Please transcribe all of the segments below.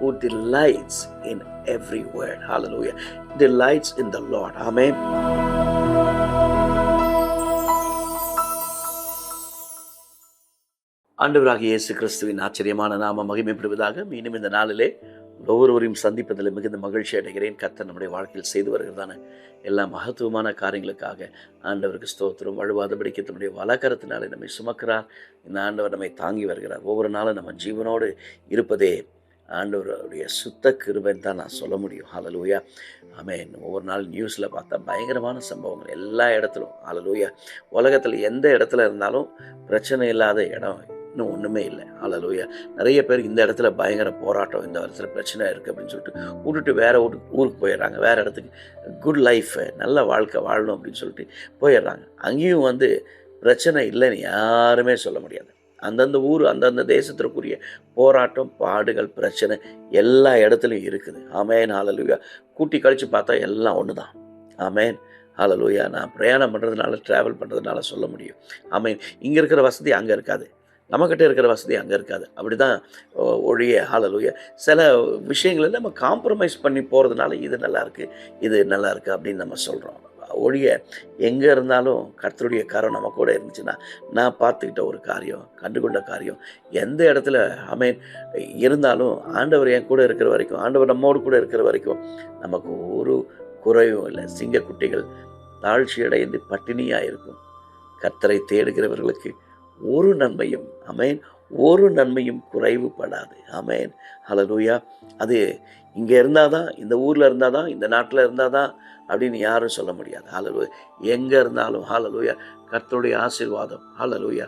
who delights in every word. Hallelujah. Delights in the Lord. Amen. ஆண்டவராகிய இயேசு கிறிஸ்துவின் ஆச்சரியமான நாம மகிமைப்படுவதாக. மீண்டும் இந்த நாளிலே ஒவ்வொருவரையும் சந்திப்பதில் மிகுந்த மகிழ்ச்சி அடைகிறேன். கர்த்தர் நம்முடைய வாழ்க்கையில் செய்து வருகிறதான எல்லா மகத்துவமான காரியங்களுக்காக ஆண்டவருக்கு ஸ்தோத்திரம். வழுவாதபடிக்கு தன்னுடைய வலக்கரத்தினாலே நம்மை சுமக்கிறார். இந்த ஆண்டவர் நம்மை தாங்கி வருகிறார். ஒவ்வொரு நாளும் நம்ம ஜீவனோடு இருப்பதே ஆண்டவருடைய சுத்த கிருபைன்னு தான் நான் சொல்ல முடியும். ஹல்லேலூயா. ஆமென். ஒவ்வொரு நாள் நியூஸில் பார்த்தா பயங்கரமான சம்பவங்கள் எல்லா இடத்துலும். ஹல்லேலூயா. உலகத்தில் எந்த இடத்துல இருந்தாலும் பிரச்சனை இல்லாத இடம் இன்னும் ஒன்றுமே இல்லை. ஹல்லேலூயா. நிறைய பேர் இந்த இடத்துல பயங்கர போராட்டம், இந்த இடத்துல பிரச்சனை இருக்குது அப்படின்னு சொல்லிட்டு விட்டுட்டு வேறு ஊருக்கு போயிடுறாங்க. வேறு இடத்துக்கு குட் லைஃப், நல்ல வாழ்க்கை வாழணும் அப்படின்னு சொல்லிட்டு போயிடுறாங்க. அங்கேயும் பிரச்சனை இல்லைன்னு யாருமே சொல்ல முடியாது. அந்தந்த ஊர் அந்தந்த தேசத்திற்குரிய போராட்டம், பாடுகள், பிரச்சனை எல்லா இடத்துலையும் இருக்குது. ஆமென். ஹல்லேலூயா. கூட்டி கழித்து பார்த்தா எல்லாம் ஒன்று தான். ஆமென். ஹல்லேலூயா. நான் பிரயாணம் பண்ணுறதுனால, ட்ராவல் பண்ணுறதுனால சொல்ல முடியும். ஆமென். இங்கே இருக்கிற வசதி அங்கே இருக்காது, நம்மக்கிட்ட இருக்கிற வசதி அங்கே இருக்காது. அப்படி தான் ஒழிய. ஹல்லேலூயா. சில விஷயங்களில் நம்ம காம்ப்ரமைஸ் பண்ணி போகிறதுனால இது நல்லாயிருக்கு, இது நல்லாயிருக்கு அப்படின்னு நம்ம சொல்கிறோம். ஒழிய எங்கே இருந்தாலும் கர்த்தருடைய கரம் நம்ம கூட இருந்துச்சுன்னா, நான் பார்த்துக்கிட்ட ஒரு காரியம், கண்டுகொண்ட காரியம், எந்த இடத்துல ஆமென் இருந்தாலும் ஆண்டவர் என் கூட இருக்கிற வரைக்கும், ஆண்டவர் நம்மோடு கூட இருக்கிற வரைக்கும் நமக்கு ஒரு குறைவும் இல்லை. சிங்கக்குட்டிகள் தாழ்ச்சி அடைந்து பட்டினியாக இருக்கும். கர்த்தரை தேடுகிறவர்களுக்கு ஒரு நன்மையும் ஆமென் ஒரு நன்மையும் குறைவுபடாது. ஆமென். ஹல்லேலூயா. அது இங்கே இருந்தால் தான், இந்த ஊரில் இருந்தால் தான், இந்த நாட்டில் இருந்தால் தான் அப்படின்னு யாரும் சொல்ல முடியாது. ஹல்லேலூயா. எங்கே இருந்தாலும் ஹல்லேலூயா கர்த்தருடைய ஆசீர்வாதம் ஹல்லேலூயா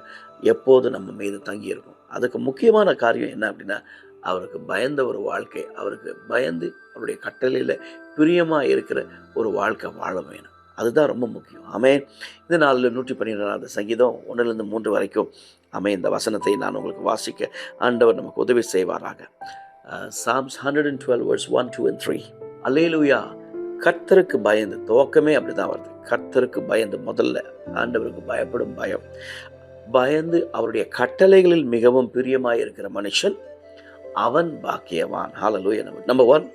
எப்போது நம்ம மீது தங்கியிருக்கும். அதுக்கு முக்கியமான காரியம் என்ன அப்படின்னா, அவருக்கு பயந்த ஒரு வாழ்க்கை, அவருக்கு பயந்து அவருடைய கட்டளையில் பிரியமாக இருக்கிற ஒரு வாழ்க்கை வாழ வேணும். அதுதான் ரொம்ப முக்கியம். ஆமென். இந்த நாளில் 112 சங்கீதம் 1-3 வரைக்கும் ஆமென் இந்த வசனத்தை நான் உங்களுக்கு வாசிக்க ஆண்டவர் நமக்கு உதவி செய்வாராக. Psalms 112 verse 1, 2 and 3. அல்லேலூயா. கர்த்தருக்கு பயந்து, துவக்கமே அப்படிதான் வருது. கர்த்தருக்கு பயந்து, முதல்ல ஆண்டவருக்கு பயப்படும் பயம், பயந்து அவருடைய கட்டளைகளில் மிகவும் பிரியமாய் இருக்கிற மனுஷன் அவன் பாக்கியவான். ஹல்லேலூயா. நம்பர் 1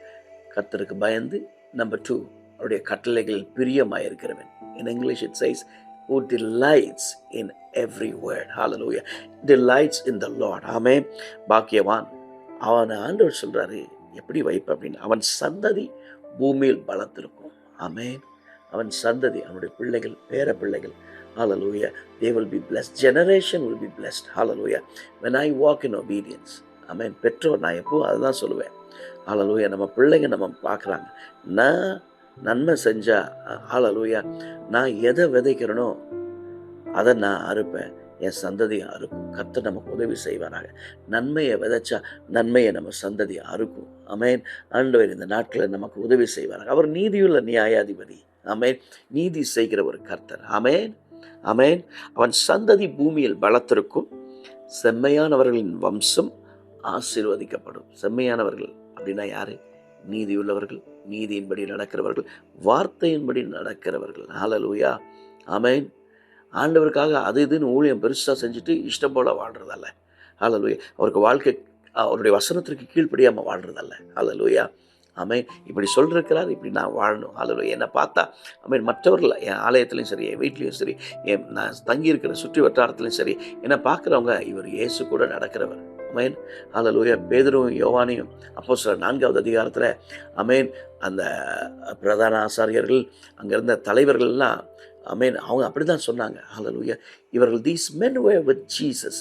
கர்த்தருக்கு பயந்து, நம்பர் 2 அவருடைய கட்டளைகளில் பிரியமாய் இருக்கிறவன். In English it says who delights in every word. Hallelujah. Delights in the Lord. ஆமென். பாக்கியவான். அவன் ஆண்டவர் சொல்றாரு எப்படி வைப்ப அப்படின்னு, அவன் சந்ததி பூமியில் பலத்திருக்கும். ஆமென். அவன் சந்ததி, அவனுடைய பிள்ளைகள், பேர பிள்ளைகள். Hallelujah. They will be blessed. Generation will be blessed. Hallelujah. When I walk in obedience. ஆமென். பெற்றோர், நான் எப்போ அதுதான் சொல்லுவேன். Hallelujah. நம்ம பிள்ளைங்க நம்ம பார்க்குறாங்க, நான் நன்மை செஞ்சா ஹல்லேலூயா நான் எதை விதைக்கிறனோ அதை நான் அறுப்பேன், என் சந்ததியை அறுக்கும். கர்த்தர் நமக்கு உதவி செய்வாராக. நன்மையை விதைச்சா நன்மையை நம்ம சந்ததி அறுக்கும். ஆமென். ஆண்டவர் இந்த நாட்களில் நமக்கு உதவி செய்வாராக. அவர் நீதியுள்ள நியாயாதிபதி. ஆமென். நீதி செய்கிற ஒரு கர்த்தர். ஆமென். ஆமென். அவன் சந்ததி பூமியில் பலத்திருக்கும். செம்மையானவர்களின் வம்சம் ஆசீர்வதிக்கப்படும். செம்மையானவர்கள் அப்படின்னா யாரு? நீதியுள்ளவர்கள், நீதியின்படி நடக்கிறவர்கள், வார்த்தையின்படி நடக்கிறவர்கள். ஹல்லேலூயா. ஆமென். ஆண்டவருக்காக அது இதுன்னு ஊழியம் பெருசாக செஞ்சுட்டு இஷ்டம் போல் வாழ்கிறதல்ல. ஹல்லேலூயா. அவருக்கு வாழ்க்கை அவருடைய வசனத்திற்கு கீழ்ப்படியாமல் வாழ்கிறதல்ல. ஹல்லேலூயா. ஆமென். இப்படி சொல்லிருக்கிறார், இப்படி நான் வாழணும். ஹல்லேலூயா. என்னை பார்த்தா ஆமென் மற்றவர்கள், என் ஆலயத்துலையும் சரி, என் வீட்லேயும் சரி, நான் தங்கியிருக்கிற சுற்றி வட்டாரத்துலையும் சரி, என்னை பார்க்குறவங்க இவர் இயேசு கூட நடக்கிறவர். ஆமென். ஹல்லேலூயா. பேதுருவும் யோவானையும் அப்போஸ்தலர் 4வது அதிகாரத்தில் ஆமென் அந்த பிரதான ஆசாரியர்கள், அங்கே இருந்த தலைவர்கள்லாம் ஆமென் அவங்க அப்படி தான் சொன்னாங்க. ஹல்லேலூயா. இவர்கள் these men were with Jesus.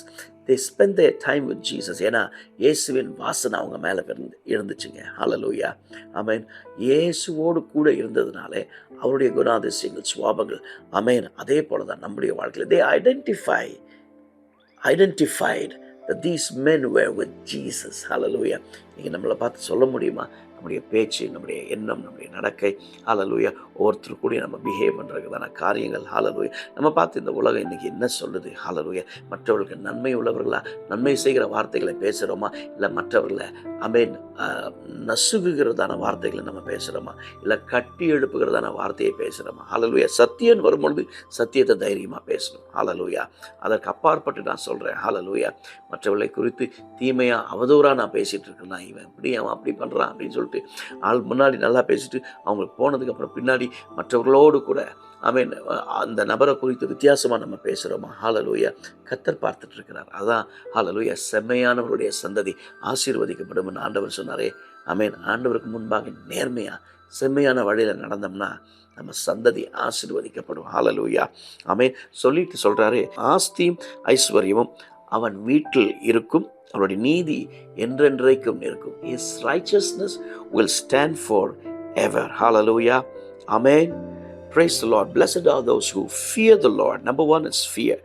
They spent their time with Jesus. ஏன்னா இயேசுவின் வாசனை அவங்க மேலே இருந்துச்சுங்க. ஹல்லேலூயா. ஆமென். இயேசுவோடு கூட இருந்ததுனாலே அவருடைய குணாதிசயங்கள், சுவாபங்கள் ஆமென் அதே போல தான் நம்முடைய வாழ்க்கையில் they identified that these men were with Jesus. Hallelujah. நீங்கள் நம்மளை பார்த்து சொல்ல முடியுமா? நம்முடைய பேச்சு, நம்முடைய எண்ணம், நம்முடைய நடக்கை ஹல்லேலூயா ஒவ்வொருத்தர் கூட நம்ம பிஹேவ் பண்ணுறதுக்கான காரியங்கள் ஹல்லேலூயா நம்ம பார்த்து இந்த உலகம் இன்றைக்கி என்ன சொல்லுது? ஹல்லேலூயா. மற்றவர்களுக்கு நன்மை உள்ளவர்களா, நன்மை செய்கிற வார்த்தைகளை பேசுகிறோமா, இல்லை மற்றவர்களை ஆமென் நசுகுகிறதான வார்த்தைகளை நம்ம பேசுகிறோமா, இல்லை கட்டி எழுப்புகிறதான வார்த்தையை பேசுகிறோமா? ஹல்லேலூயா. சத்தியம் வரும்பொழுது சத்தியத்தை தைரியமாக பேசணும். ஹல்லேலூயா. அதற்கு அப்பாற்பட்டு நான் சொல்கிறேன். ஹல்லேலூயா. மற்றவர்களை குறித்து தீமையாக அவதூறாக நான் பேசிகிட்டு இருக்கேன்னா, இவன் இப்படி அவன் அப்படி பண்ணுறான் அப்படின்னு சொல்லிட்டு ஆள் முன்னாடி நல்லா பேசிட்டு அவங்களுக்கு போனதுக்கப்புறம் பின்னாடி மற்றவர்களோடு கூட ஆமென் அந்த நபரை குறித்து வித்தியாசமாக நம்ம பேசுகிறோமா? ஹல்லேலூயா. கர்த்தர் பார்த்துட்டு இருக்கிறார். அதான் ஹல்லேலூயா, செம்மையானவருடைய சந்ததி ஆசீர்வதிக்கப்படும் ஆண்டவர் சொன்னாரே. ஆமென். ஆண்டவருக்கு முன்பாக நேர்மையாக செம்மையான வழியில் நடந்தோம்னா நம்ம சந்ததி ஆசீர்வதிக்கப்படும். ஹல்லேலூயா. ஆமென். சொல்லிட்டு சொல்கிறாரு, ஆஸ்தியும் ஐஸ்வர்யமும் அவன் வீட்டில் இருக்கும், அவருடைய நீதி என்றென்றைக்கும் இருக்கும். His righteousness will stand forever. Hallelujah. Amen. Praise the Lord. Blessed are those who fear the Lord. Number one is fear.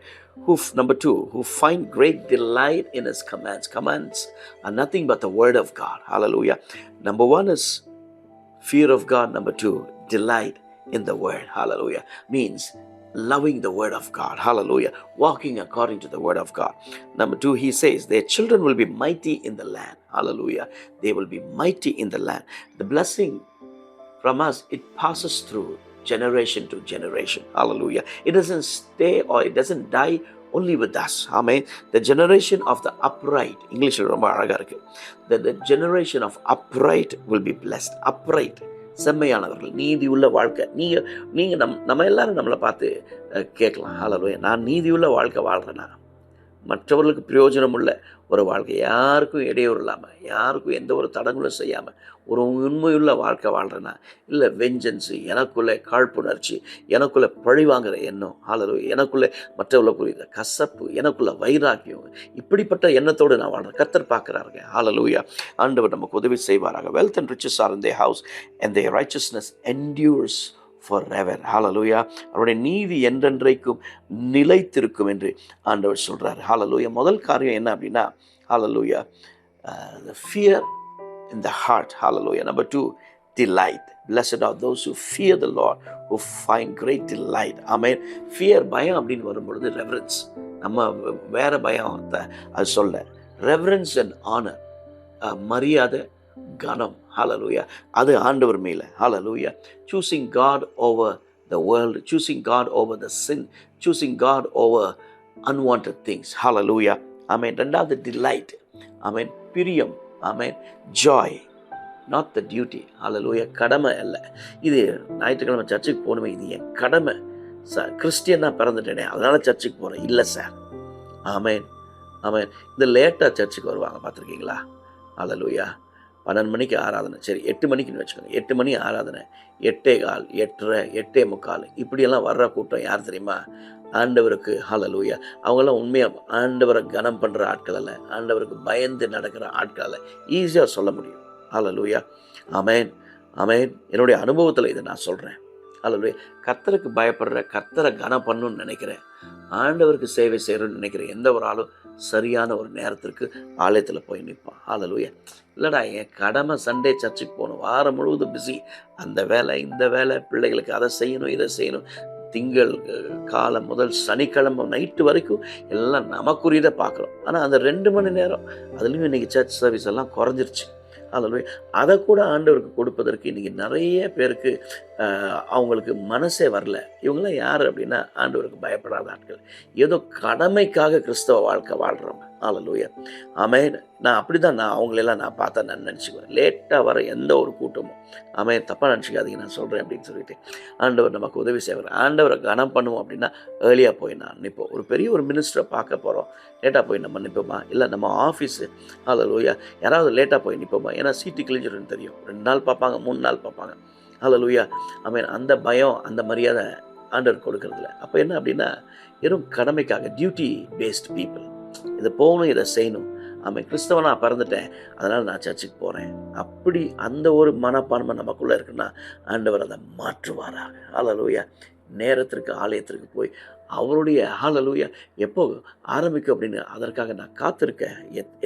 Number two, who find great delight in His commands. Commands are nothing but the Word of God. Hallelujah. Number one is fear of God. Number two, delight in the Word. Hallelujah. Means loving the Word of God. Hallelujah. Walking according to the Word of God. Number two, he says, their children will be mighty in the land. Hallelujah. They will be mighty in the land. The blessing from us, it passes through generation to generation. Hallelujah. It doesn't stay or it doesn't die only with us. Amen. The generation of the upright, English ரொம்ப அழகா இருக்கு. The generation of upright will be blessed. Upright, செம்மையானவர்கள், நீதி உள்ள வாழ்க்கை. நீங்க நம்ம எல்லாரும் நம்மளை பார்த்து கேட்கலாம். ஹல்லேலூயா. நான் நீதியுள்ள வாழ்க்கை வாழ்றேனா, மற்றவர்களுக்கு பிரயோஜனம் உள்ள ஒரு வாழ்க்கை, யாருக்கும் இடையூறு இல்லாமல், யாருக்கும் எந்த ஒரு தடங்களும் செய்யாமல் ஒரு உண்மையுள்ள வாழ்க்கை வாழ்கிறேன்னா, இல்லை வெஞ்சன்ஸு, எனக்குள்ளே காழ்ப்புணர்ச்சி, எனக்குள்ளே பழிவாங்கிற எண்ணம், ஹல்லேலூயா, எனக்குள்ளே மற்றவர்களை குறித்த கசப்பு, எனக்குள்ளே வைராக்கியம், இப்படிப்பட்ட எண்ணத்தோடு நான் வாழ்கிறேன். கர்த்தர் பார்க்குறாருங்க. ஹல்லேலூயா. ஆண்டவர் நமக்கு உதவி செய்வாராக. Wealth and riches are in their house and their righteousness endures forever. Hallelujah. அவருடைய நீதி என்றென்றைக்கும் நிலைத்திருக்கும் என்று ஆண்டவர் சொல்றார். Hallelujah. முதல் காரியம் என்ன அப்படின்னா, Hallelujah, the fear in the heart. Hallelujah. Number two, delight. Blessed are those who fear the Lord, who find great delight. Amen. Fear, பயம் அப்படின்னு வரும்பொழுது reverence, நம்ம வேற பயம் அது சொல்ல, reverence and honor, மரியாதை, கனம். ஹல்லேலூயா. அது ஆண்டவர் மேல. ஹல்லேலூயா. choosing God over the world, choosing God over the sin, choosing God over unwanted things. ஹல்லேலூயா. ஆமென். ரெண்டாவது delight. ஆமென். பிரியம். ஆமென். joy, not the duty. ஹல்லேலூயா. கடமை அல்ல. இது ஞாயிற்றுக்கிழமை சர்ச்சுக்கு போகணுமே, இது என் கடமை சார், கிறிஸ்டியனாக பிறந்துட்டேனே அதனால சர்ச்சுக்கு போகிறேன், இல்லை சார். ஆமென். ஆமென். இந்த லேட்டாக சர்ச்சுக்கு வருவாங்க, பார்த்துருக்கீங்களா? ஹல்லேலூயா. 12 மணிக்கு ஆராதனை, சரி 8 மணிக்குன்னு வச்சுக்கோங்க, 8 மணி ஆராதனை, 8:15, 8:30, 8:45, இப்படியெல்லாம் வர்ற கூட்டம் யார் தெரியுமா? ஆண்டவருக்கு. ஹல்லேலூயா. அவங்களாம் உண்மையாக ஆண்டவரை கனம் பண்ணுற ஆட்கள் அல்ல, ஆண்டவருக்கு பயந்து நடக்கிற ஆட்கள் அல்ல. ஈஸியாக சொல்ல முடியும். ஹல்லேலூயா. ஆமென். ஆமென். என்னுடைய அனுபவத்தில் இதை நான் சொல்கிறேன். ஹல்லேலூயா. கர்த்தருக்கு பயப்படுற, கர்த்தரை கனம் பண்ணணும்னு நினைக்கிறேன், ஆண்டவருக்கு சேவை செய்கிறோன்னு நினைக்கிற எந்த ஒரு ஆளும் சரியான ஒரு நேரத்திற்கு ஆலயத்தில் போய் நிற்பான். ஹல்லேலூயா. இல்லைடா, என் கடமை சண்டே சர்ச்சுக்கு போகணும், வாரம் முழுவதும் பிஸி, அந்த வேலை இந்த வேலை, பிள்ளைகளுக்கு அதை செய்யணும் இதை செய்யணும், திங்கள் காலம் முதல் சனிக்கிழமை நைட்டு வரைக்கும் எல்லாம் நமக்குரியதை பார்க்குறோம். ஆனால் அந்த 2 மணி நேரம் அதுலேயும் இன்றைக்கி சர்ச் சர்வீஸ் எல்லாம் குறைஞ்சிருச்சு. ஹல்லேலூயா. அதை கூட ஆண்டவருக்கு கொடுப்பதற்கு இன்றைக்கி நிறைய பேருக்கு அவங்களுக்கு மனசே வரல. இவங்களாம் யார் அப்படின்னா, ஆண்டவருக்கு பயப்படாத ஆட்கள், ஏதோ கடமைக்காக கிறிஸ்தவ வாழ்க்கை வாழ்கிறவங்க. ஹல்லேலூயா. ஆமென். நான் அப்படி தான் அவங்களெல்லாம் நான் பார்த்தா நான் நினச்சிக்குவேன். லேட்டாக வர எந்த ஒரு கூட்டமும், ஆமென், தப்பாக நினச்சிக்காதீங்க நான் சொல்கிறேன் அப்படின்னு சொல்லிட்டு, ஆண்டவர் நமக்கு உதவி செய்வார். ஆண்டவரை கனம் பண்ணுவோம் அப்படின்னா ஏர்லியாக போய் நான் நிற்போம். ஒரு பெரிய ஒரு மினிஸ்டரை பார்க்க போகிறோம், லேட்டாக போய் நம்ம நிற்போமா? இல்லை நம்ம ஆஃபீஸு, ஹல்லேலூயா, யாராவது லேட்டாக போய் நிற்போமா? ஏன்னா சீட்டு கிழிஞ்சிருன்னு தெரியும். 2 நாள் பார்ப்பாங்க, 3 நாள் பார்ப்பாங்க. ஹல்லேலூயா. ஆமென். அந்த பயம், அந்த மரியாதை ஆண்டவர் கொடுக்கறதில்ல. அப்போ என்ன அப்படின்னா, வெறும் கடமைக்காக, டியூட்டி பேஸ்ட் பீப்புள், இதை போகணும், இதை செய்யணும். ஆமாம், கிறிஸ்தவனாக பிறந்துட்டேன் அதனால் நான் சர்ச்சுக்கு போகிறேன், அப்படி அந்த ஒரு மனப்பான்மை நமக்குள்ளே இருக்குன்னா ஆண்டவர் அதை மாற்றுவாராக. ஹல்லேலூயா. நேரத்திற்கு ஆலயத்திற்கு போய் அவருடைய ஹalleluya எப்போ ஆரம்பிக்கும் அப்படின்னு அதற்காக நான் காத்திருக்கேன்.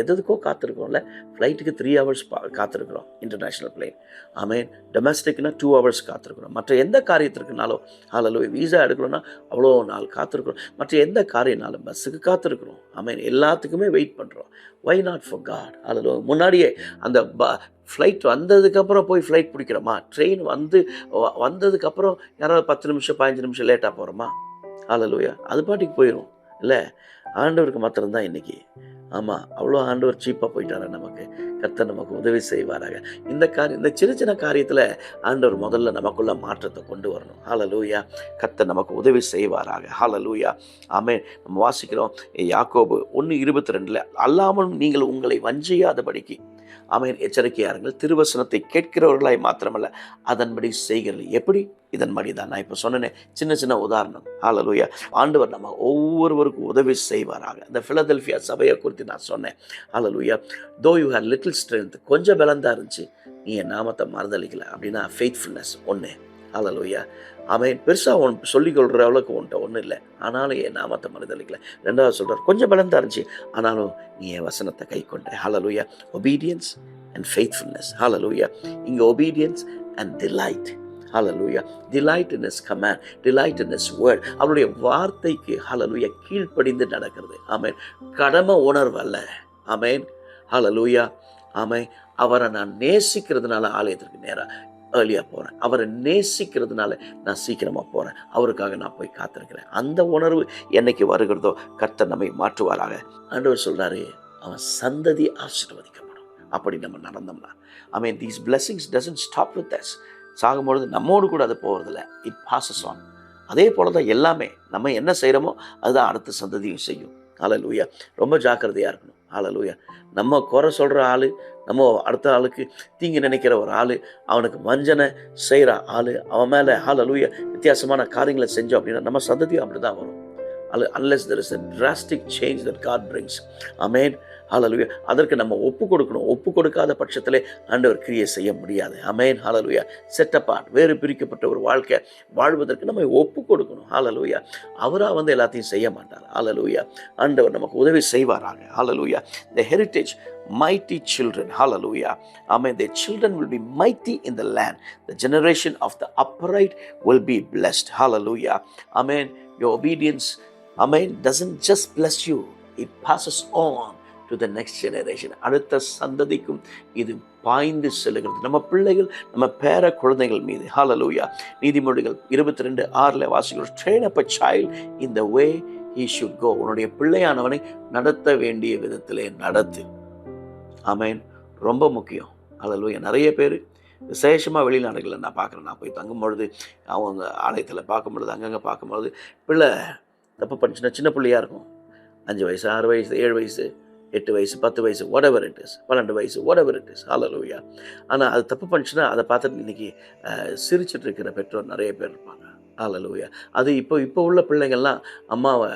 எதுக்கோ காத்திருக்கோம்ல. ஃப்ளைட்டுக்கு 3 ஹவர்ஸ் காத்திருக்கிறோம், இன்டர்நேஷ்னல் ஃப்ளைட். ஆமென். டொமஸ்டிக்னா 2 ஹவர்ஸ் காத்திருக்கிறோம். மற்ற எந்த காரியத்திற்குனாலும் ஹalleluya விசா எடுக்கணும்னா அவ்வளோ நாள் காத்திருக்கிறோம். மற்ற எந்த காரியம்னாலும் பஸ்ஸுக்கு காத்திருக்கிறோம். ஆமென். எல்லாத்துக்குமே வெயிட் பண்ணுறோம். Why not for God? ஹalleluya முன்னாடியே அந்த ஃப்ளைட் வந்ததுக்கப்புறம் போய் ஃப்ளைட் பிடிக்கிறோமா? ட்ரெயின் வந்ததுக்கப்புறம் யாராவது 10 நிமிஷம் 15 நிமிஷம் லேட்டாக போகிறோமா? ஹalleluya அது பாட்டுக்கு போயிடும் இல்லை. ஆண்டவருக்கு மாத்திரம்தான் இன்றைக்கி. ஆமாம், அவ்வளோ ஆண்டவர் சீப்பாக போயிட்டாரா நமக்கு. கர்த்தர் நமக்கு உதவி செய்வாராக. இந்த சின்ன சின்ன காரியத்தில் ஆண்டவர் முதல்ல நமக்குள்ள மாற்றத்தை கொண்டு வரணும். ஹalleluya கர்த்தர் நமக்கு உதவி செய்வாராக. ஹalleluya ஆமென். நம்ம வாசிக்கிறோம் யாக்கோபு 1:22 அல்லாமலும் நீங்கள் உங்களை வஞ்சியாதபடிக்கு ஆமென் எச்சரிக்கையாருங்கள். திருவசனத்தை கேட்கிறவர்களாய் மாத்திரமல்ல அதன்படி செய்கிறீர்கள். எப்படி? இதன்படி தான். நான் இப்போ சொன்னேன் சின்ன சின்ன உதாரணம். ஹalleluya ஆண்டவர் நம்ம ஒவ்வொருவருக்கும் உதவி செய்வாராக. இந்த பிலதெல்பியா சபையை குறித்து நான் சொன்னேன். ஹalleluya though you had little strength, கொஞ்சம் பலந்தான் இருந்துச்சு, நீ என் நாமத்தை மறந்தளிக்கல அப்படின்னா ஃபெய்த்ஃபுல்னஸ் ஒன்று. ஹalleluya அவன் பெருசாக சொல்லிக்கொள்கிற அளவுக்கு உன்ட்ட ஒன்றும் இல்லை, ஆனாலும் என் நாமத்தை மறுதளிக்கல. ரெண்டாவது சொல்கிறார், கொஞ்சம் பலன் தான் இருந்துச்சு, ஆனாலும் நீ என் வசனத்தை கை கொண்ட. ஹalleluya ஒபீடியன்ஸ் அண்ட் ஃபெய்த்ஃபுல்னஸ். ஹalleluya இங்கே obedience and delight. Hallelujah delight in his command, delight in his word. அவருடைய வார்த்தைக்கு ஹalleluya கீழ்ப்படிந்து நடக்கிறது. ஆமென். கடமை உணர்வு அல்ல. ஆமென். ஹalleluya ஆமென். அவரை நான் நேசிக்கிறதுனால ஆலயத்திற்கு நேராக ஏர்லியாக போகிறேன். அவரை நேசிக்கிறதுனால நான் சீக்கிரமாக போகிறேன். அவருக்காக நான் போய் காத்திருக்கிறேன். அந்த உணர்வு என்னைக்கு வருகிறதோ கர்த்தர் நம்மை மாற்றுவாராக. ஆண்டவர் சொல்கிறாரு, அவன் சந்ததி ஆசீர்வதிக்கப்படும். அப்படி நம்ம நடந்தோம்னா I mean these blessings doesn't stop with us. சாகும்பொழுது நம்மோடு கூட அது போகிறதில்ல, இட் பாசஸ் ஆன். அதே போல தான் எல்லாமே நம்ம என்ன செய்கிறோமோ அதுதான் அடுத்த சந்ததியும் செய்யும். ஹalleluya ரொம்ப ஜாக்கிரதையாக இருக்கணும். ஹalleluya நம்ம குறை சொல்கிற ஆள், நம்ம அடுத்த ஆளுக்கு தீங்கு நினைக்கிற ஒரு ஆள், அவனுக்கு வஞ்சனை செய்கிற ஆள், அவன் மேலே ஹalleluya வித்தியாசமான காரியங்களை செஞ்சோம் அப்படின்னா நம்ம சந்ததியும் அப்படி தான் வரும். unless there is a drastic change that God brings. Amen. ஹalleluya அதற்கு நம்ம ஒப்பு கொடுக்கணும். ஒப்பு கொடுக்காத பட்சத்திலே ஆண்டவர் கிரியை செய்ய முடியாது. ஆமென். ஹalleluya செட் அபார்ட், வேறு பிரிக்கப்பட்ட ஒரு வாழ்க்கை வாழ்வதற்கு நம்ம ஒப்பு கொடுக்கணும். ஹalleluya அவராக எல்லாத்தையும் செய்ய மாட்டார். ஹalleluya ஆண்டவர் நமக்கு உதவி செய்வாராக. ஹalleluya the heritage mighty children. Hallelujah amen. The children will be mighty in the land. The generation of the upright will be blessed. Hallelujah amen. Your obedience amen doesn't just bless you, it passes on to the next generation. அடுத்த சந்ததிக்கும் இது பாய்ந்து செல்கிறது. நம்ம பிள்ளைகள், நம்ம பேர குழந்தைகள் மீது. ஹalleluya நீதிமொழிகள் 22:6 வாசிக்கிறோம், train up a child in the way he should go. உன்னுடைய பிள்ளையானவனை நடத்த வேண்டிய விதத்திலே நடத்து. ஆமென். ரொம்ப முக்கியம். ஹalleluya நிறைய பேர் விசேஷமாக வெளிநாடுகளில் நான் பார்க்குறேன். நான் போய் தங்கும்பொழுது அவங்க ஆலயத்தில் பார்க்கும்பொழுது அங்கங்கே பார்க்கும்பொழுது பிள்ளை தப்பு பண்ணிச்சுன்னா சின்ன பிள்ளையாக இருக்கும். 5 வயசு 6 வயசு 7 வயசு 8 வயசு 10 வயசு whatever it is, 12 வயசு whatever it is. ஹalleluya ஆனால் அது தப்பு பண்ணிச்சுன்னா அதை பார்த்துட்டு இன்றைக்கி சிரிச்சிட்டு இருக்கிற பெற்றோர் நிறைய பேர் இருப்பாங்க. ஹalleluya அது இப்போ உள்ள பிள்ளைங்கள்லாம் அம்மாவை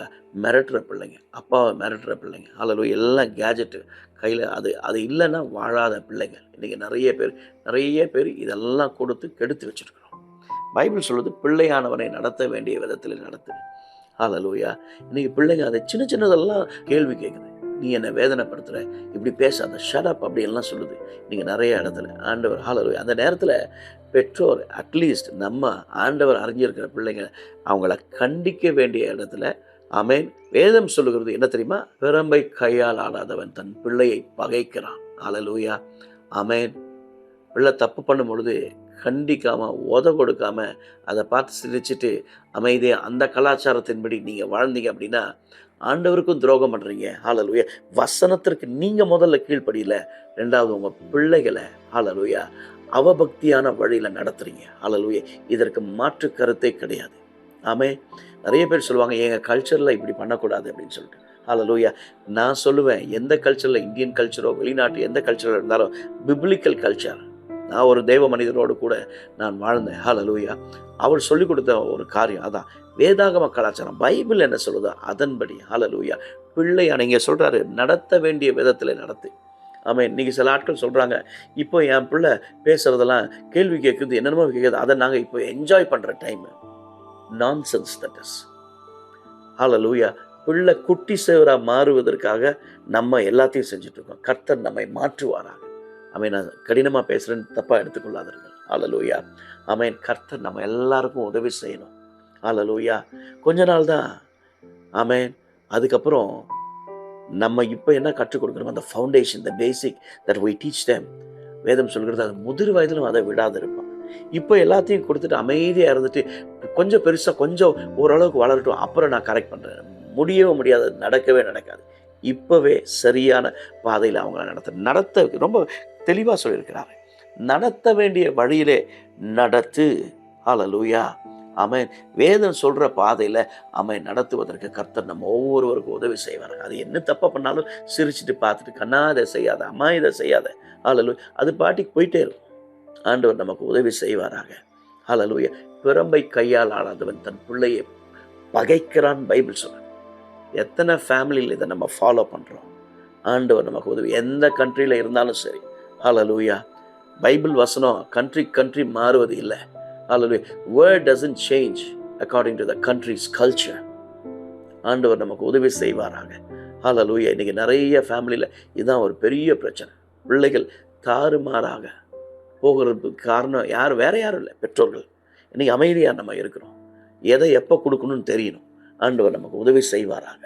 மிரட்டுற பிள்ளைங்க, அப்பாவை மிரட்டுற பிள்ளைங்க. ஹalleluya எல்லாம் கேஜெட்டு கையில், அது இல்லைன்னா வாழாத பிள்ளைங்க. இன்றைக்கி நிறைய பேர் இதெல்லாம் கொடுத்து கெடுத்து வச்சுருக்கிறோம். பைபிள் சொல்லுது, பிள்ளையானவனை நடத்த வேண்டிய விதத்தில் நடத்து. ஹalleluya இன்றைக்கி பிள்ளைங்க அதை சின்னதெல்லாம் கேள்வி கேட்குது. நீ என்னை வேதனைப்படுத்துகிற, இப்படி பேசாத, ஷட் அப் அப்படின்லாம் சொல்லுது. நீங்கள் நிறைய இடத்துல ஆண்டவர் ஹalleluya அந்த நேரத்தில் பெற்றோர் அட்லீஸ்ட் நம்ம ஆண்டவர் அறிஞ்சிருக்கிற பிள்ளைங்க அவங்கள கண்டிக்க வேண்டிய இடத்துல ஆமென். வேதம் சொல்லுகிறது என்ன தெரியுமா? பிரம்பை கையால் ஆடாதவன் தன் பிள்ளையை பகைக்கிறான். ஹalleluya ஆமென். பிள்ளை தப்பு பண்ணும் பொழுது கண்டிக்காமல் உத கொடுக்காமல் அதை பார்த்து சிரிச்சுட்டு அமைதியாக அந்த கலாச்சாரத்தின்படி நீங்கள் வாழ்ந்தீங்க அப்படின்னா ஆண்டவருக்கும் துரோகம் பண்ணுறீங்க. ஹalleluya வசனத்திற்கு நீங்கள் முதல்ல கீழ்ப்படியில், ரெண்டாவது உங்கள் பிள்ளைகளை ஹalleluya அவபக்தியான வழியில் நடத்துகிறீங்க. ஹalleluya இதற்கு மாற்று கருத்தே கிடையாது. ஆமென். நிறைய பேர் சொல்லுவாங்க, எங்கள் கல்ச்சரில் இப்படி பண்ணக்கூடாது அப்படின்னு சொல்லிட்டு. ஹalleluya நான் சொல்லுவேன், எந்த கல்ச்சரில், இந்தியன் கல்ச்சரோ வெளிநாட்டு எந்த கல்ச்சரில் இருந்தாலும் பிப்ளிக்கல் கல்ச்சர். நான் ஒரு தெய்வ மனிதரோடு கூட நான் வாழ்ந்தேன். ஹalleluya அவர் சொல்லிக் கொடுத்த ஒரு காரியம் அதான் வேதாகம கலாச்சாரம். பைபிள் என்ன சொல்லுதோ அதன்படி ஹalleluya பிள்ளை நீங்கள் சொல்கிறாரு நடத்த வேண்டிய விதத்தில் நடத்து. ஆமாம். இன்றைக்கி சில ஆட்கள் சொல்கிறாங்க, இப்போ என் பிள்ளை பேசுகிறதெல்லாம் கேள்வி கேட்குறது, என்னென்னமோ கேட்குது, அதை நாங்கள் இப்போ என்ஜாய் பண்ணுற time. Nonsense that is. Hallelujah. பிள்ளை குட்டி சேவரா மாறுவதற்காக நம்ம எல்லாத்தையும் செஞ்சுட்டு இருக்கோம். கர்த்தர் நம்மை மாற்றுவாராக. ஆமென். நான் கடினமா பேசுறேன்னு தப்பா எடுத்துக்கொள்ளாதீர்கள். ஹல்லேலூயா. ஆமென். கர்த்தர் நம்ம எல்லாருக்கும் உதவி செய்யணும். ஹல்லேலூயா. கொஞ்ச நாள் தான். ஆமென். அதுக்கப்புறம் நம்ம இப்போ என்ன கற்றுக் கொடுக்கணும், அந்த foundation, the basic that we teach them. வேதம் சொல்கிறது அது முதிர் வயதிலும் அதை விடாது இருப்பான். இப்போ எல்லாத்தையும் கொடுத்துட்டு அமைதியாக இருந்துட்டு கொஞ்சம் பெருசாக கொஞ்சம் ஓரளவுக்கு வளரட்டும், அப்புறம் நான் கரெக்ட் பண்ணுறேன். முடியவே முடியாது, நடக்கவே நடக்காது. இப்போவே சரியான பாதையில் அவங்கள நடத்த ரொம்ப தெளிவாக சொல்லியிருக்கிறாரு. நடத்த வேண்டிய வழியிலே நடத்து. ஹல்லேலூயா. ஆமென். வேதம் சொல்கிற பாதையில் நடத்துவதற்கு கர்த்தர் நம்ம ஒவ்வொருவருக்கும் உதவி செய்வார். அது என்ன தப்பாக பண்ணாலும் சிரிச்சுட்டு பார்த்துட்டு, கண்ணா இதை செய்யாத, அம்மா இதை செய்யாத, ஹல்லேலூயா, அது பாட்டிக்கு போயிட்டே இருக்கும். ஆண்டவர் நமக்கு உதவி செய்வாராக. ஹல்லேலூயா. பிறம்பை கையால் ஆளாதவன் தன் பிள்ளையை பகைக்கிறான் பைபிள் சொல்லுது. எத்தனை ஃபேமிலியில் இதை நம்ம ஃபாலோ பண்ணுறோம். ஆண்டவர் நமக்கு உதவி. எந்த கண்ட்ரியில் இருந்தாலும் சரி. ஹல்லேலூயா. பைபிள் வசனம் கண்ட்ரி மாறுவது இல்லை. Hallelujah. Word doesn't change according to the country's culture. ஆண்டவர் நமக்கு உதவி செய்வாராக. ஹல்லேலூயா. இன்னைக்கு நிறைய ஃபேமிலியில் இதுதான் ஒரு பெரிய பிரச்சனை. பிள்ளைகள் தாறுமாறாக போகிறதுக்கு காரணம் வேற யாரும் இல்லை, பெற்றோர்கள். இன்னைக்கு அமைதியாக நம்ம இருக்கிறோம். எதை எப்போ கொடுக்கணும்னு தெரியணும். ஆண்டவர் நமக்கு உதவி செய்வாராக.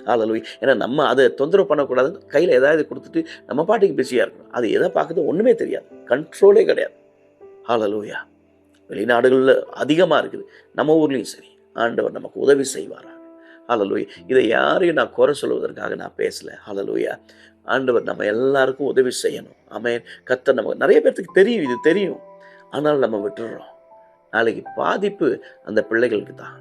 ஹல்லேலூயா. ஏன்னா நம்ம அதை தொந்தரவு பண்ணக்கூடாது. கையில் ஏதாவது கொடுத்துட்டு நம்ம பாட்டுக்கு பிஸியாக இருக்கணும். அது எதை பார்க்குறது ஒன்றுமே தெரியாது, கண்ட்ரோலே கிடையாது. ஹல்லேலூயா. வெளிநாடுகளில் அதிகமாக இருக்குது, நம்ம ஊர்லேயும் சரி. ஆண்டவர் நமக்கு உதவி செய்வாராக. ஹல்லேலூயா. இதை யாரையும் நான் குறை சொல்வதற்காக நான் பேசலை. ஹல்லேலூயா. ஆண்டவர் நம்ம எல்லாருக்கும் உதவி செய்யணும். ஆமென். கர்த்தர் நமக்கு நிறைய பேர்த்துக்கு தெரியும், இது தெரியும், ஆனால் நம்ம விட்டுடுறோம். நாளைக்கு பாதிப்பு அந்த பிள்ளைகளுக்கு தான்,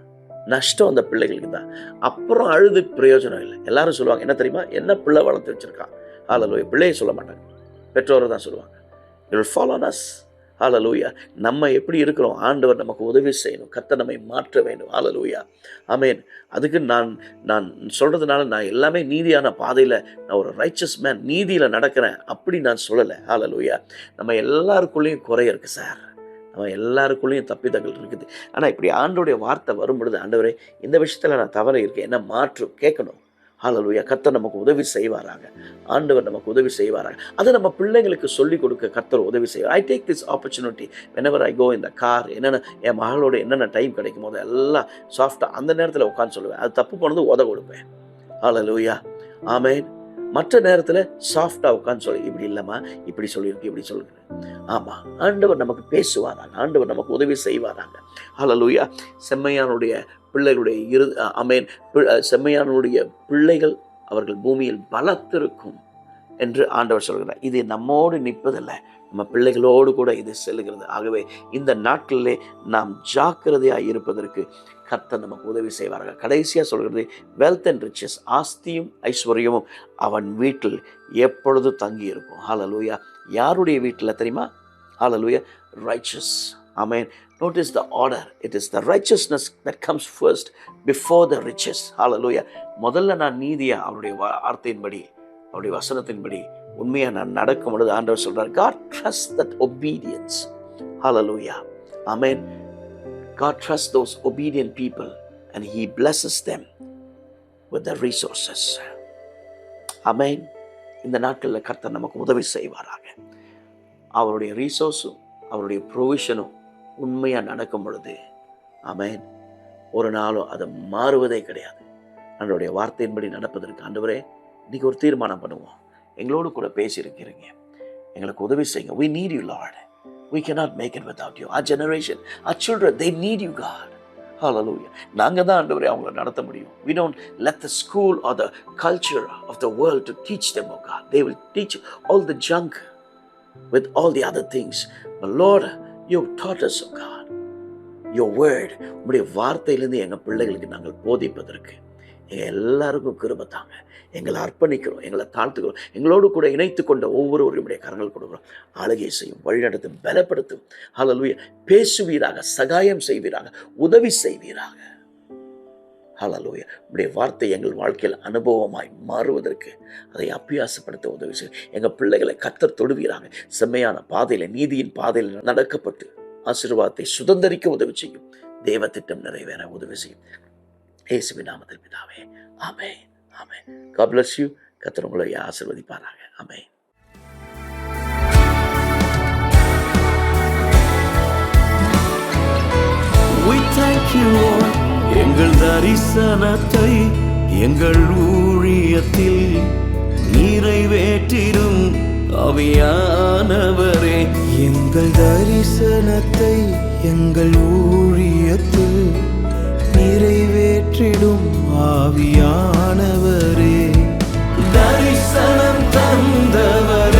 நஷ்டம் அந்த பிள்ளைகளுக்கு தான். அப்புறம் அழுது பிரயோஜனம் இல்லை. எல்லாரும் சொல்லுவாங்க என்ன தெரியுமா, என்ன பிள்ளை வளர்த்து வச்சிருக்கான். ஹல்லேலூயா. பிள்ளையை சொல்ல மாட்டாங்க, பெற்றோரை தான் சொல்லுவாங்க. It will fall on us. ஹல்லேலூயா. நம்ம எப்படி இருக்கிறோம், ஆண்டவர் நமக்கு உதவி செய்யணும். கர்த்தர் நம்மை மாற்ற வேண்டும். ஹல்லேலூயா. ஆமென். அதுக்கு நான் சொல்கிறதுனால நான் எல்லாமே நீதியான பாதையில், நான் ஒரு ரைச்சஸ் மேன், நீதியில் நடக்கிறேன் அப்படி நான் சொல்லலை. ஹல்லேலூயா. நம்ம எல்லாருக்குள்ளேயும் குறை இருக்குது சார். நம்ம எல்லாருக்குள்ளேயும் தப்பிதங்கள் இருக்குது. ஆனால் இப்படி ஆண்டவருடைய வார்த்தை வரும் பொழுது, ஆண்டவரே இந்த விஷயத்தில் நான் தவறு இருக்கேன், என்ன மாற்றும் கேட்கணும். ஹல்லேலூயா. கர்த்தர் நமக்கு உதவி செய்வாராக. ஆண்டவர் நமக்கு உதவி செய்வாராக. அதை நம்ம பிள்ளைங்களுக்கு சொல்லிக் கொடுக்க கர்த்தர் உதவி செய்வார். I take this opportunity whenever I go in the car. என்னென்ன என் மகளோட என்னென்ன டைம் கிடைக்கும் போது எல்லாம் சாஃப்டாக அந்த நேரத்தில் உட்காந்து சொல்லுவேன். அது தப்பு போனது உத கொடுப்பேன். ஹல்லேலூயா. ஆமென். மற்ற நேரத்தில் சாஃப்டாக உட்காந்து சொல்லி, இப்படி இல்லைம்மா, இப்படி சொல்லியிருக்கு, இப்படி சொல்லுங்க. ஆமாம், ஆண்டவர் நமக்கு பேசுவாராங்க. ஆண்டவர் நமக்கு உதவி செய்வாராங்க. ஹல்லேலூயா. செம்மையானுடைய பிள்ளைகளுடைய செம்மையானுடைய பிள்ளைகள் அவர்கள் பூமியில் பலத்திருக்கும் என்று ஆண்டவர் சொல்கிறார். இது நம்மோடு நிற்பதில்லை, நம்ம பிள்ளைகளோடு கூட இது செல்லுகிறது. ஆகவே இந்த நாட்களிலே நாம் ஜாக்கிரதையாக இருப்பதற்கு கர்த்தர் நமக்கு உதவி செய்வார்கள். கடைசியாக சொல்கிறது, வெல்த் அண்ட் ரிச்சஸ், ஆஸ்தியும் ஐஸ்வர்யமும் அவன் வீட்டில் எப்பொழுது தங்கி இருக்கும். ஹல்லேலூயா. யாருடைய வீட்டில் தெரியுமா? ஹல்லேலூயா. Riches. Amen. Notice the order. It is the righteousness that comes first before the riches. Hallelujah. முதல்ல நான் நீதியா அவருடைய வார்த்தையின்படி, அவருடைய வசனத்தின்படி உண்மையாக நான் நடக்கும் பொழுது ஆண்டவர் சொல்றார், God trusts that obedience. Hallelujah. Amen. God trusts those obedient people and He blesses them with the resources. Amen. இந்த நாட்களில் கர்த்தர் நமக்கு உதவி செய்வாராக. அவருடைய ரிசோர்ஸும் அவருடைய ப்ரொவிஷனும் உண்மையாக நடக்கும் பொழுது, ஆமென், ஒரு நாளும் அது மாறுவதே கிடையாது. ஆண்டவருடைய வார்த்தையின்படி நடப்பதற்கு ஆண்டவரே இன்னைக்கு ஒரு தீர்மானம் பண்ணுவோம். எங்களோடு கூட பேசியிருக்கிறீங்க, எங்களுக்கு உதவி செய்யுங்க. We need you, Lord. We cannot make it without you. Our generation, our children, they need you, God. Hallelujah. நாங்கள் தான் ஆண்டவரே அவங்களை நடத்த முடியும். We don't let the school or the culture of the world to teach them, oh God. They will teach all the junk with all the other things. But Lord, you taught us, oh God, your word. உம்முடைய வார்த்தையிலிருந்து எங்கள் பிள்ளைகளுக்கு நாங்கள் போதிப்பதற்கு எங்கள் எல்லாருக்கும் கிருபை தாங்க. எங்களை அர்ப்பணிக்கிறோம், எங்களை தாழ்த்துக்கிறோம். எங்களோடு கூட இணைத்து கொண்ட ஒவ்வொருவருடைய கரங்கள் கொடுக்குறோம். ஆளுகை செய்யும், வழிநடத்தும், பலப்படுத்தும். ஹல்லேலூயா. பேசுவீராக, சகாயம் செய்வீராக, உதவி செய்வீராக. ஹல்லேலூயா. உம்முடைய வார்த்தை எங்கள் வாழ்க்கையில் அனுபவமாய் மாறுவதற்கு அதை அபியாசப்படுத்த உதவி செய்யும். எங்கள் பிள்ளைகளை கர்த்தர் தொடுவீராக. செம்மையான பாதையில், நீதியின் பாதையில் நடக்கப்பட்டு ஆசீர்வாதத்தை சுதந்தரிக்க உதவி செய்யும். தேவ திட்டம் நிறைவேற உதவி செய்யும். இயேசுவின் நாமத்தில் பிதாவே, ஆமென், ஆமென். God bless you. கர்த்தர் உங்களை ஆசீர்வதிப்பாராக. ஆமென். We thank you, Lord. எங்கள் தரிசனத்தை எங்கள் ஊழியத்தில் நிறைவேற்றிடும் ஆவியானவரே. எங்கள் தரிசனத்தை எங்கள் ஊழியத்தில் நிறைவேற்றிடும் ஆவியானவரே. தரிசனம் தந்தவரே,